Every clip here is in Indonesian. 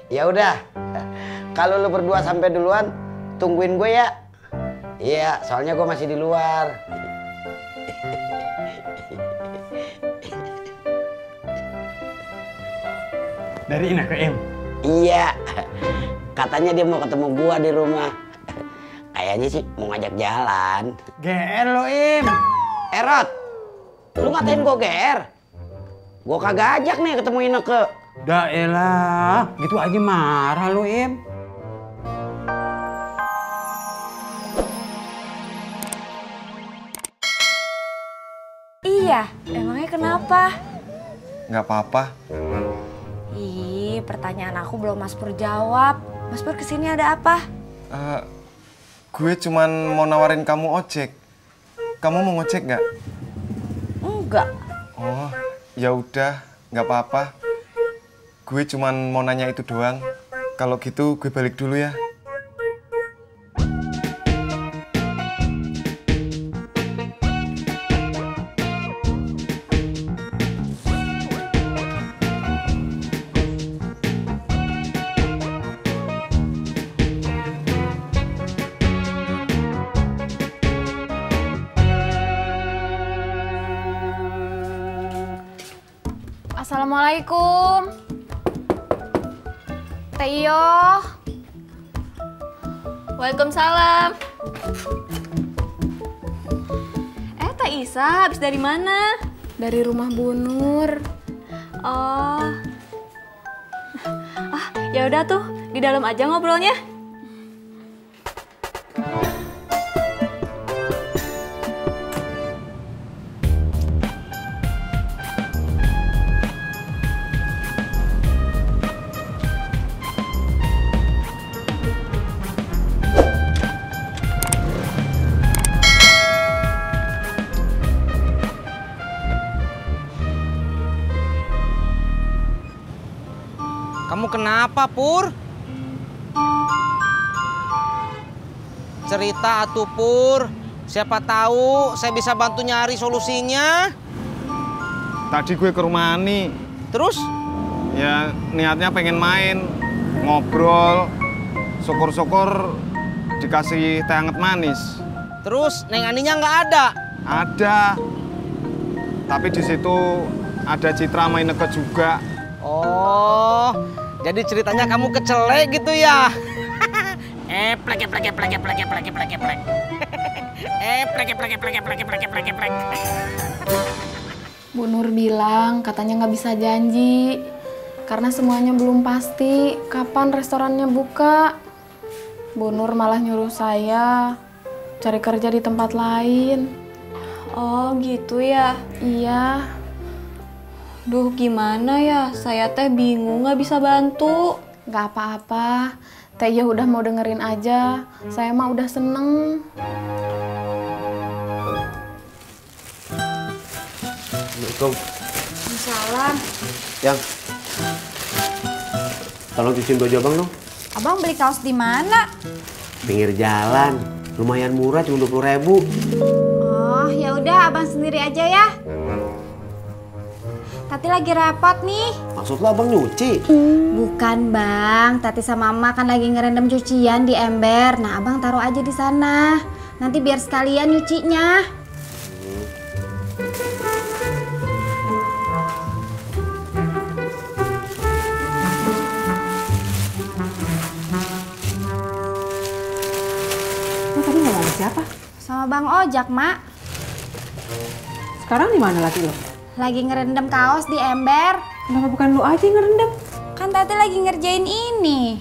Ya udah, kalau lu berdua sampai duluan, tungguin gue ya. Iya, soalnya gue masih di luar. Dari Ineke Im? Iya, katanya dia mau ketemu gue di rumah. Kayaknya sih mau ngajak jalan. GR lo Im. Rod, lu ngatain gue GR? Gue kagak ajak nih ketemu Ineke. Dah elah, gitu aja marah lo Im. Iya, emangnya kenapa? Nggak apa-apa. Ih, pertanyaan aku belum Mas Pur jawab. Mas Pur kesini ada apa? Gue cuman mau nawarin kamu ojek. Kamu mau ngojek nggak? Enggak. Oh, ya udah, nggak apa-apa. Gue cuman mau nanya itu doang. Kalau gitu gue balik dulu ya. Assalamualaikum. Teh Iyo. Waalaikumsalam. Teh Isa, habis dari mana? Dari rumah Bu Nur. Oh. Ya udah tuh, di dalam aja ngobrolnya. Kamu kenapa, Pur? Cerita atuh, Pur. Siapa tahu saya bisa bantu nyari solusinya. Tadi gue ke rumah Ani. Terus? Ya niatnya pengen main, ngobrol. Syukur-syukur dikasih teh hangat manis. Terus Neng Aninya nggak ada? Ada. Tapi di situ ada Citra sama Ineke juga. Oh, jadi ceritanya kamu kecelek gitu ya? Plek. Plek. Bu Nur bilang katanya nggak bisa janji karena semuanya belum pasti kapan restorannya buka. Bu Nur malah nyuruh saya cari kerja di tempat lain. Oh gitu ya? Iya. Duh gimana ya, saya teh bingung nggak bisa bantu. Nggak apa-apa, Teh Iyo udah mau dengerin aja. Saya mah udah seneng. Assalamualaikum. Waalaikumsalam. Yang, tolong cuciin baju abang dong. Abang beli kaos di mana? Pinggir jalan, lumayan murah, cuma 20.000. Oh, ya udah abang sendiri aja ya. Tati lagi repot nih. Maksud lo abang nyuci? Bukan bang, Tati sama Mama kan lagi ngerendam cucian di ember. Nah abang taruh aja di sana. Nanti biar sekalian nyucinya. Lo tadi ngomong sama siapa? Sama Bang Ojak, Mak. Sekarang di mana lagi lo? Lagi ngerendam kaos di ember. Kenapa bukan lo aja yang ngerendam? Kan Tati lagi ngerjain ini.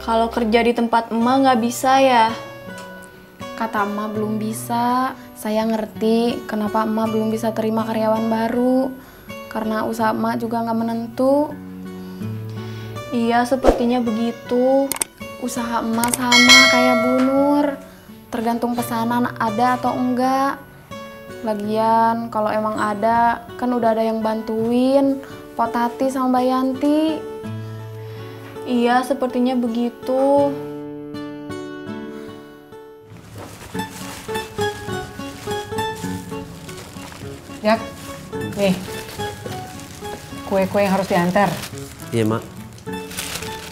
Kalau kerja di tempat emak nggak bisa ya? Kata emak belum bisa. Saya ngerti kenapa emak belum bisa terima karyawan baru. Karena usaha emak juga nggak menentu. Iya, sepertinya begitu. Usaha emak sama kayak Bu Nur. Tergantung pesanan ada atau enggak. Lagian kalau emang ada, kan udah ada yang bantuin. Pak Tati sama Mbak Yanti. Iya, sepertinya begitu. Jak, nih, kue-kue yang harus diantar. Iya, Mak.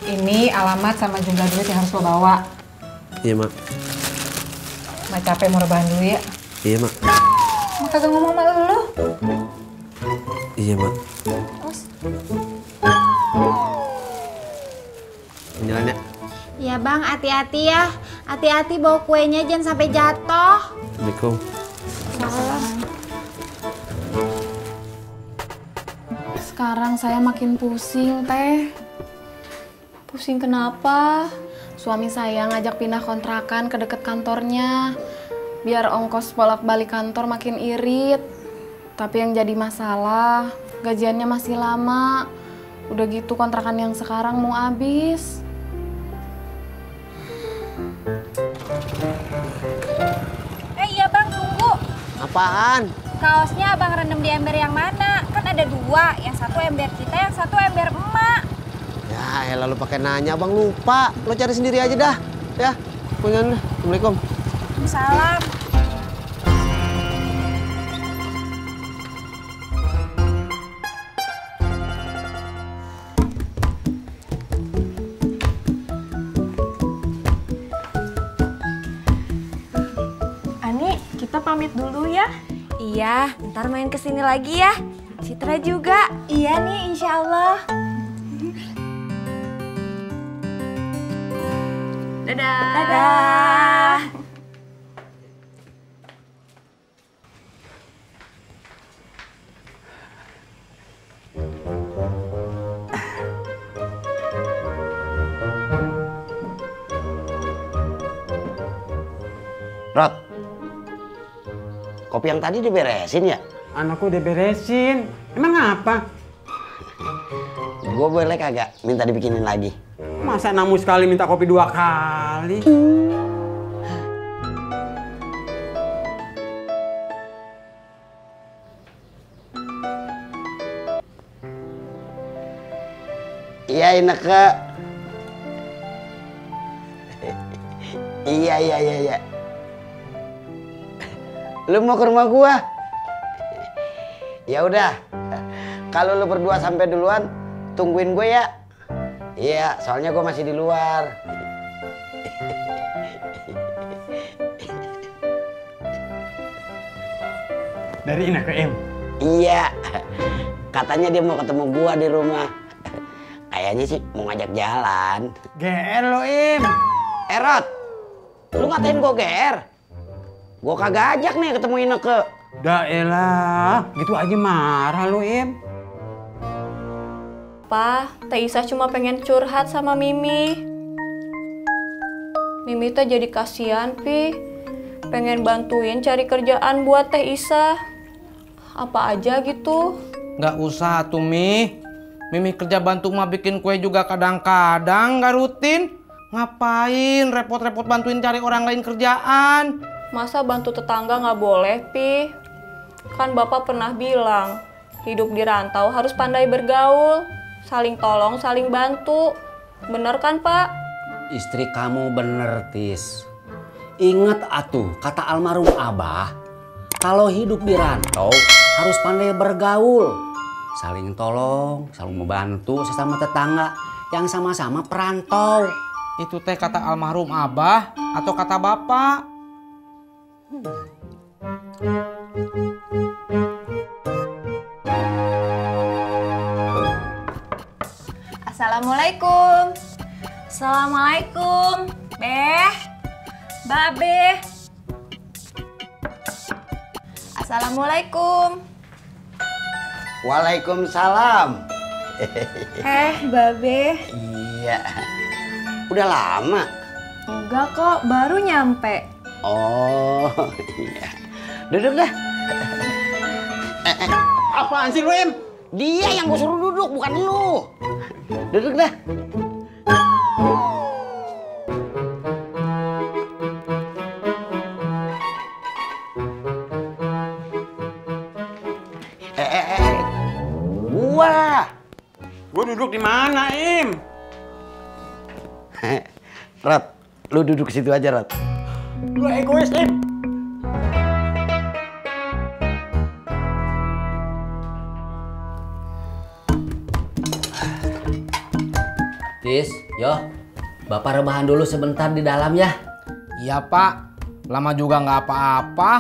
Ini alamat sama jumlah duit yang harus lo bawa. Iya, Mak. Mak capek mau rebahan dulu ya. Iya, Mak. Mak kagak ngomong sama lo. Iya, Mak. Jalan ya. Ya bang, hati-hati ya. Hati-hati bawa kuenya, jangan sampai jatuh. Assalamualaikum. Sekarang saya makin pusing, Teh. Pusing kenapa? Suami saya ngajak pindah kontrakan ke deket kantornya. Biar ongkos bolak-balik kantor makin irit. Tapi yang jadi masalah, gajiannya masih lama. Udah gitu kontrakan yang sekarang mau habis. Iya bang, tunggu. Apaan? Kaosnya abang rendam di ember yang mana? Kan ada dua, yang satu ember kita, yang satu ember emak. Ya lalu pakai nanya, Bang lupa. Lo cari sendiri aja dah. Ya, pengen. Assalamualaikum. Salam. Ani, kita pamit dulu ya. Iya, ntar main kesini lagi ya. Citra juga. Iya nih, insya Allah. Dadah. Dadah. Rod, kopi yang tadi diberesin ya? Anakku udah beresin. Emang apa? Gue boleh kagak minta dibikinin lagi? Masa namu sekali minta kopi 2 kali? Iya Ineke. Iya. Lu mau ke rumah gua? Ya udah. Kalau lu berdua sampai duluan, tungguin gue ya. Iya, soalnya gue masih di luar. Dari Ineke Im? Iya, katanya dia mau ketemu gua di rumah. Kayaknya sih mau ngajak jalan. GR lo Im. Rod, lu ngatain gua GR? Gua kagak ajak nih ketemu Ineke. Dah elah, gitu aja marah lo Im. Pa, Teh Isa cuma pengen curhat sama Mimi. Mimi teh jadi kasihan, Pi. Pengen bantuin cari kerjaan buat Teh Isa. Apa aja gitu. Nggak usah tuh, Mi. Mimi kerja bantu mah bikin kue juga kadang-kadang nggak rutin. Ngapain repot-repot bantuin cari orang lain kerjaan? Masa bantu tetangga nggak boleh, Pi? Kan Bapak pernah bilang, hidup di rantau harus pandai bergaul. Saling tolong, saling bantu. Bener kan, Pak? Istri kamu bener, Tis. Ingat atuh, kata almarhum Abah, kalau hidup di rantau harus pandai bergaul. Saling tolong, saling membantu sesama tetangga yang sama-sama perantau. Itu teh kata almarhum Abah atau kata Bapak? Assalamualaikum. Assalamualaikum. Beh. Babe. Assalamualaikum. Waalaikumsalam. Babe. Iya. Udah lama? Enggak kok, baru nyampe. Oh, iya. Duduk dah. Apaan sih lu Im? Dia yang gue suruh duduk, bukan lu. Duduk dah. Gua duduk di mana Im? Rod, lu duduk situ aja, Rod. Lu egois Im. Tis, yo, Bapak rebahan dulu sebentar di dalam ya. Iya Pak, lama juga nggak apa-apa.